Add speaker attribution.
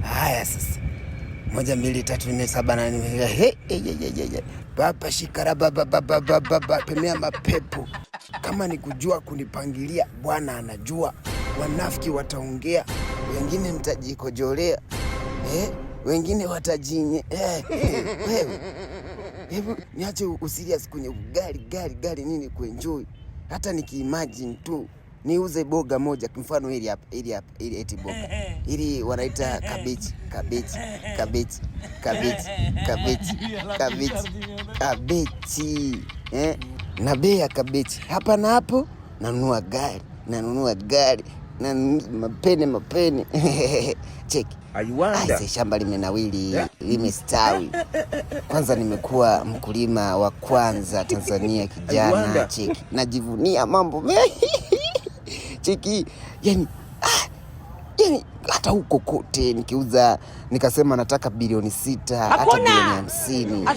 Speaker 1: Haya sasa. 1 2 3 4 7 8. Baba shikara baba pemea mapepo. Kama ni kujua kunipangilia, Bwana anajua. Wanafiki wataongea, wengine mtajikojolea, wengine watajinye. Hebu niache usirias kwenye gari nini kuenjoy. Hata nikiimagine tu niuze boga moja, mfano hili hapa eti boga. Hili wanaita kabechi. Na bei ya kabechi hapa na hapo, nanunua gari na mapene. Cheki. Shamba limenawili, limestawi. Kwanza nimekuwa mkulima wa kwanza Tanzania kijana. Cheki. Najivunia mambo mengi. Cheki. Yani hata huko kote nikiuza, nikasema nataka bilioni 6, hata bilioni 50.